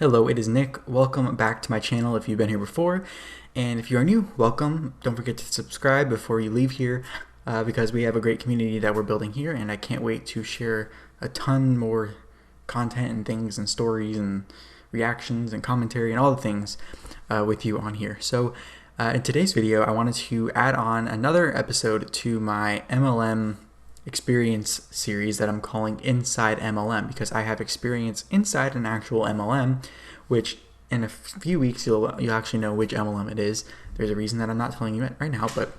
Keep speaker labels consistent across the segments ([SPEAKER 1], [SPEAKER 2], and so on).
[SPEAKER 1] Hello, it is Nick. Welcome back to my channel if you've been here before. And if you are new, welcome. Don't forget to subscribe before you leave here because we have a great community that we're building here, and I can't wait to share a ton more content and things and stories and reactions and commentary and all the things with you on here. So in today's video, I wanted to add on another episode to my MLM experience series that I'm calling Inside MLM, because I have experience inside an actual MLM, which in a few weeks you'll actually know which MLM it is. There's a reason that I'm not telling you it right now, but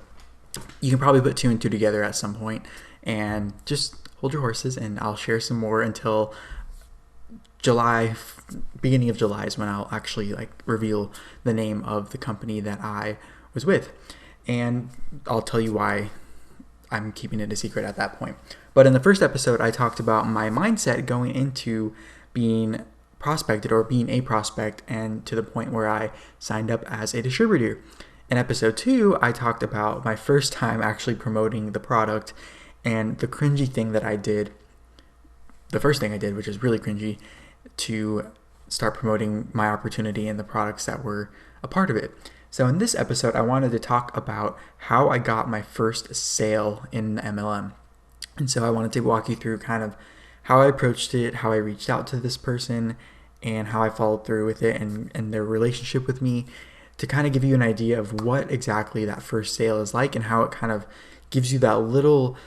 [SPEAKER 1] you can probably put two and two together at some point, and just hold your horses and I'll share some more until July. Beginning of July is when I'll actually reveal the name of the company that I was with, and I'll tell you why I'm keeping it a secret at that point. But in the first episode, I talked about my mindset going into being prospected or being a prospect, and to the point where I signed up as a distributor. In episode 2, I talked about my first time actually promoting the product and the cringy thing that I did, the first thing I did, which is really cringy, to start promoting my opportunity and the products that were a part of it. So in this episode, I wanted to talk about how I got my first sale in the MLM. And so I wanted to walk you through kind of how I approached it, how I reached out to this person, and how I followed through with it and their relationship with me, to kind of give you an idea of what exactly that first sale is like and how it kind of gives you that little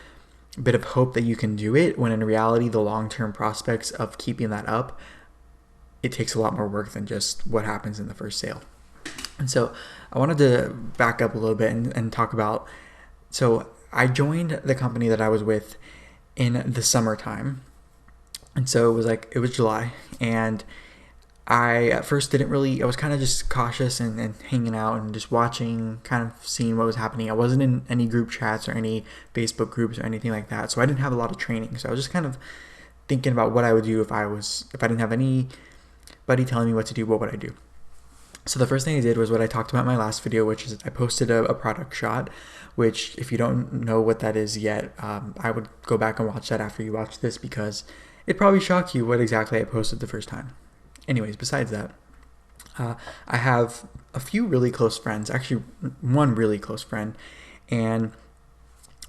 [SPEAKER 1] bit of hope that you can do it, when in reality the long-term prospects of keeping that up, it takes a lot more work than just what happens in the first sale. And so I wanted to back up a little bit and talk about, so I joined the company that I was with in the summertime. And so it was July, and I at first I was kind of just cautious and hanging out and just watching, kind of seeing what was happening. I wasn't in any group chats or any Facebook groups or anything like that. So I didn't have a lot of training. So I was just kind of thinking about what I would do if I didn't have anybody telling me what to do. What would I do? So the first thing I did was what I talked about in my last video, which is I posted a product shot, which if you don't know what that is yet, I would go back and watch that after you watch this, because it'd probably shock you what exactly I posted the first time. Anyways, besides that, I have a few really close friends, actually one really close friend, and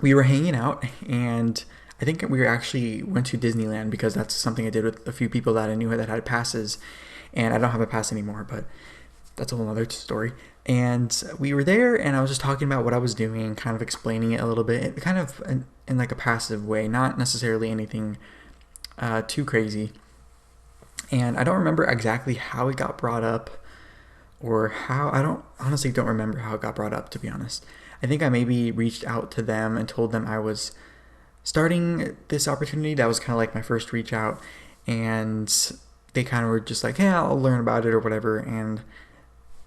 [SPEAKER 1] we were hanging out, and I think we actually went to Disneyland, because that's something I did with a few people that I knew that had passes, and I don't have a pass anymore, but that's a whole other story. And we were there, and I was just talking about what I was doing, kind of explaining it a little bit, kind of in like a passive way, not necessarily anything too crazy. And I don't remember exactly how it got brought up, or honestly don't remember how it got brought up, to be honest. I think I maybe reached out to them and told them I was starting this opportunity. That was kind of like my first reach out, and they kind of were just like, yeah, I'll learn about it or whatever, and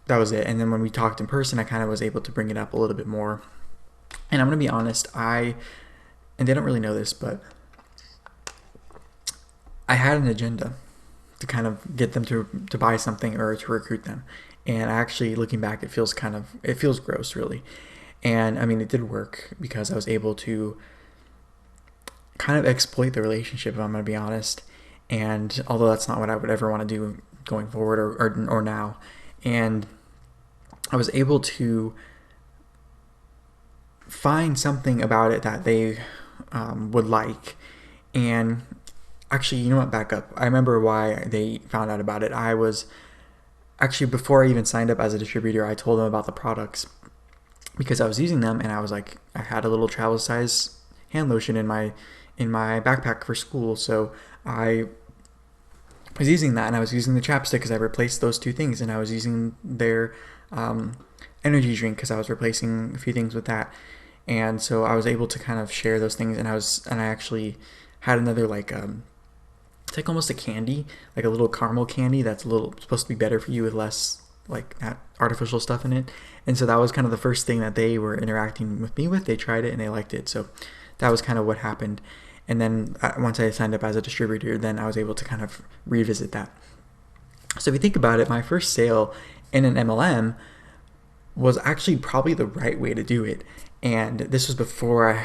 [SPEAKER 1] that was it. And then when we talked in person, I kind of was able to bring it up a little bit more. And I'm going to be honest, and they don't really know this, but I had an agenda to kind of get them to buy something or to recruit them. And actually, looking back, it feels gross, really. And I mean, it did work, because I was able to kind of exploit the relationship, if I'm going to be honest. And although that's not what I would ever want to do going forward or now. And I was able to find something about it that they would like. And actually, you know what, back up. I remember why they found out about it. I was actually, before I even signed up as a distributor, I told them about the products, because I was using them, and I had a little travel size hand lotion in my backpack for school. So I was using that, and I was using the chapstick because I replaced those two things, and I was using their energy drink because I was replacing a few things with that. And so I was able to kind of share those things, and I actually had another it's like almost a candy, like a little caramel candy that's supposed to be better for you with less like that artificial stuff in it. And so that was kind of the first thing that they were interacting with me with. They tried it and they liked it. So that was kind of what happened. And then once I signed up as a distributor, then I was able to kind of revisit that. So if you think about it, my first sale in an MLM was actually probably the right way to do it. And this was before I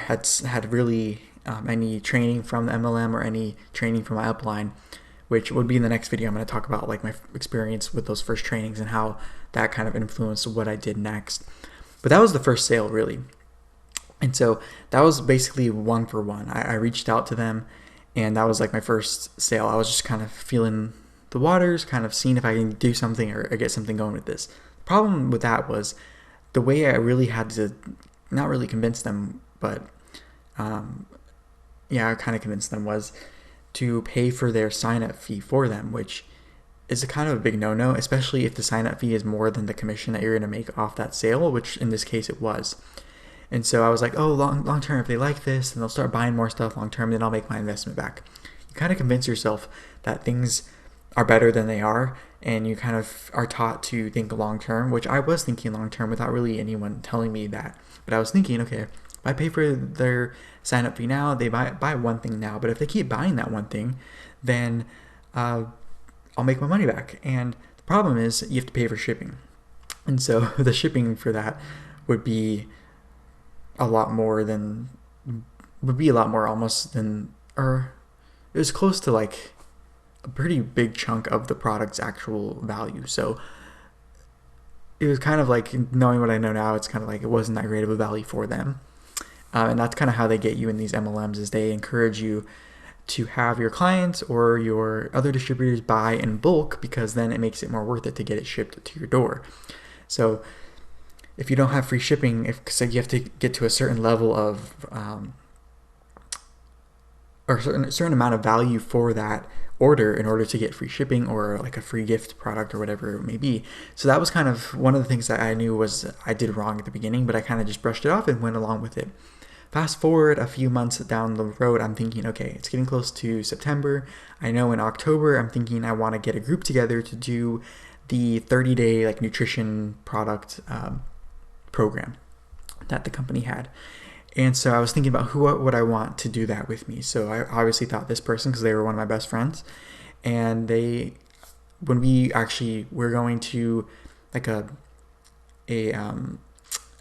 [SPEAKER 1] had really any training from the MLM or any training from my upline. which would be in the next video. I'm going to talk about like my experience with those first trainings and how that kind of influenced what I did next. But that was the first sale, really. And so that was basically one for one. I reached out to them, and that was like my first sale. I was just kind of feeling the waters, kind of seeing if I can do something or get something going with this. The problem with that was the way I really had to, not really convince them, but I kind of convinced them, was to pay for their sign-up fee for them, which is a kind of a big no-no, especially if the sign-up fee is more than the commission that you're going to make off that sale, which in this case it was. And so I was like, oh, long term, if they like this, and they'll start buying more stuff long term, then I'll make my investment back. You kind of convince yourself that things are better than they are, and you kind of are taught to think long term, which I was thinking long term without really anyone telling me that. But I was thinking, okay, if I pay for their sign up fee now, they buy one thing now, but if they keep buying that one thing, then I'll make my money back. And the problem is you have to pay for shipping. And so the shipping for that would be a lot more almost than, or it was close to like a pretty big chunk of the product's actual value. So it was kind of like, knowing what I know now, it's kind of like it wasn't that great of a value for them. And that's kind of how they get you in these MLMs, is they encourage you to have your clients or your other distributors buy in bulk, because then it makes it more worth it to get it shipped to your door. So if you don't have free shipping, so you have to get to a certain level of, or a certain amount of value for that order in order to get free shipping or like a free gift product or whatever it may be. So that was kind of one of the things that I knew was I did wrong at the beginning, but I kind of just brushed it off and went along with it. Fast forward a few months down the road, I'm thinking, okay, it's getting close to September. I know in October, I'm thinking I want to get a group together to do the 30-day like nutrition product program that the company had. And so I was thinking about who would I want to do that with me. So I obviously thought this person, because they were one of my best friends. And when we're going to like a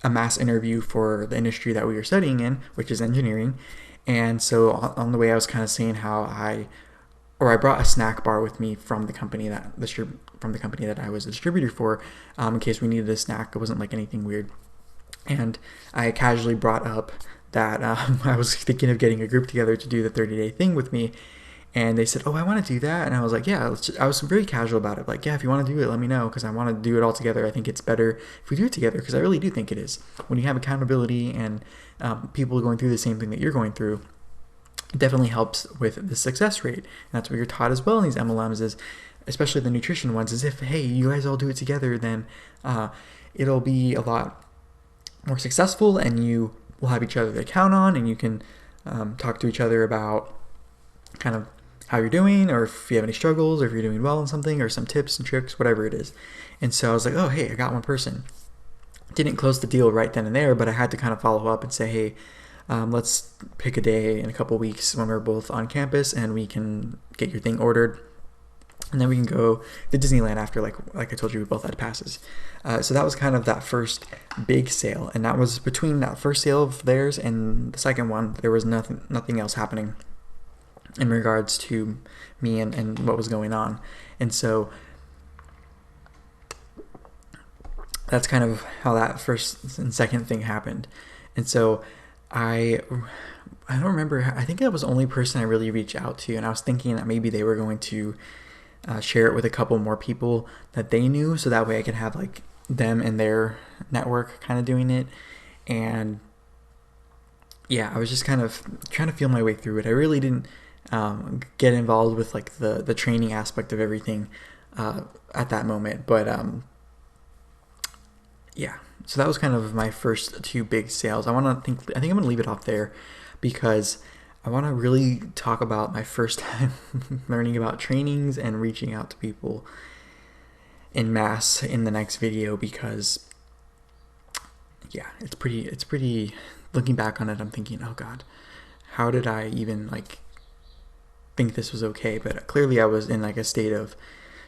[SPEAKER 1] mass interview for the industry that we were studying in, which is engineering. And so on the way, I was kind of saying how I brought a snack bar with me from the company that I was a distributor for, in case we needed a snack. It wasn't like anything weird. And I casually brought up that I was thinking of getting a group together to do the 30-day thing with me. And they said, oh, I want to do that. And I was like, yeah, I was very casual about it. Like, yeah, if you want to do it, let me know, because I want to do it all together. I think it's better if we do it together, because I really do think it is. When you have accountability and people going through the same thing that you're going through, it definitely helps with the success rate. And that's what you're taught as well in these MLMs, is especially the nutrition ones, is if, hey, you guys all do it together, then it'll be a lot more successful, and you will have each other to count on, and you can talk to each other about kind of how you're doing, or if you have any struggles, or if you're doing well in something, or some tips and tricks, whatever it is. And so I was like, oh, hey, I got one person. Didn't close the deal right then and there, but I had to kind of follow up and say, hey, let's pick a day in a couple weeks when we're both on campus and we can get your thing ordered. And then we can go to Disneyland after, like I told you, we both had passes. So that was kind of that first big sale. And that was between that first sale of theirs and the second one, there was nothing else happening in regards to me and what was going on. And so that's kind of how that first and second thing happened. And so I don't remember, I think that was the only person I really reached out to. And I was thinking that maybe they were going to share it with a couple more people that they knew, so that way I could have like them and their network kind of doing it. And yeah, I was just kind of trying to feel my way through it. I really didn't get involved with like the training aspect of everything at that moment, but yeah, so that was kind of my first two big sales. I think I'm gonna leave it off there, because I want to really talk about my first time learning about trainings and reaching out to people en masse in the next video, because yeah, it's pretty, looking back on it, I'm thinking, oh God, how did I even like think this was okay? But clearly I was in like a state of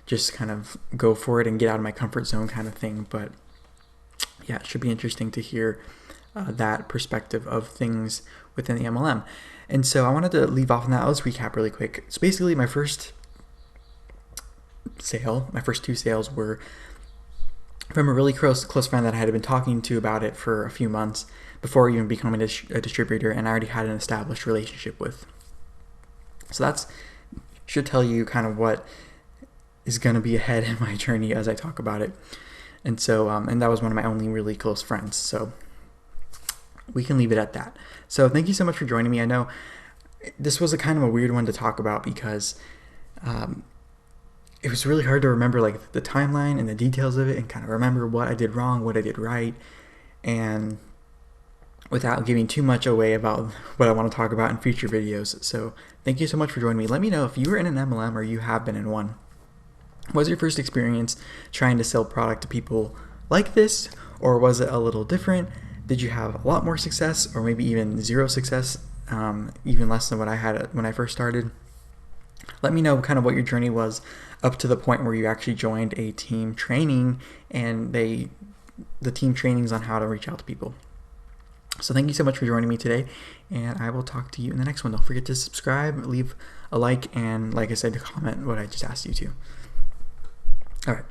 [SPEAKER 1] just kind of go for it and get out of my comfort zone kind of thing. But yeah, it should be interesting to hear that perspective of things within the MLM. And so I wanted to leave off on that. Let's recap really quick. So basically my first sale, my first 2 sales were from a really close friend that I had been talking to about it for a few months before even becoming a distributor, and I already had an established relationship with. So that's should tell you kind of what is going to be ahead in my journey as I talk about it. And so, and that was one of my only really close friends. So we can leave it at that. So thank you so much for joining me. I know this was a kind of a weird one to talk about because it was really hard to remember like the timeline and the details of it and kind of remember what I did wrong, what I did right, and without giving too much away about what I want to talk about in future videos. So thank you so much for joining me. Let me know if you were in an MLM or you have been in one. What was your first experience trying to sell product to people like this, or was it a little different? Did you have a lot more success, or maybe even zero success, even less than what I had when I first started? Let me know kind of what your journey was up to the point where you actually joined a team training, and the team trainings on how to reach out to people. So thank you so much for joining me today, and I will talk to you in the next one. Don't forget to subscribe, leave a like, and like I said, to comment what I just asked you to. All right.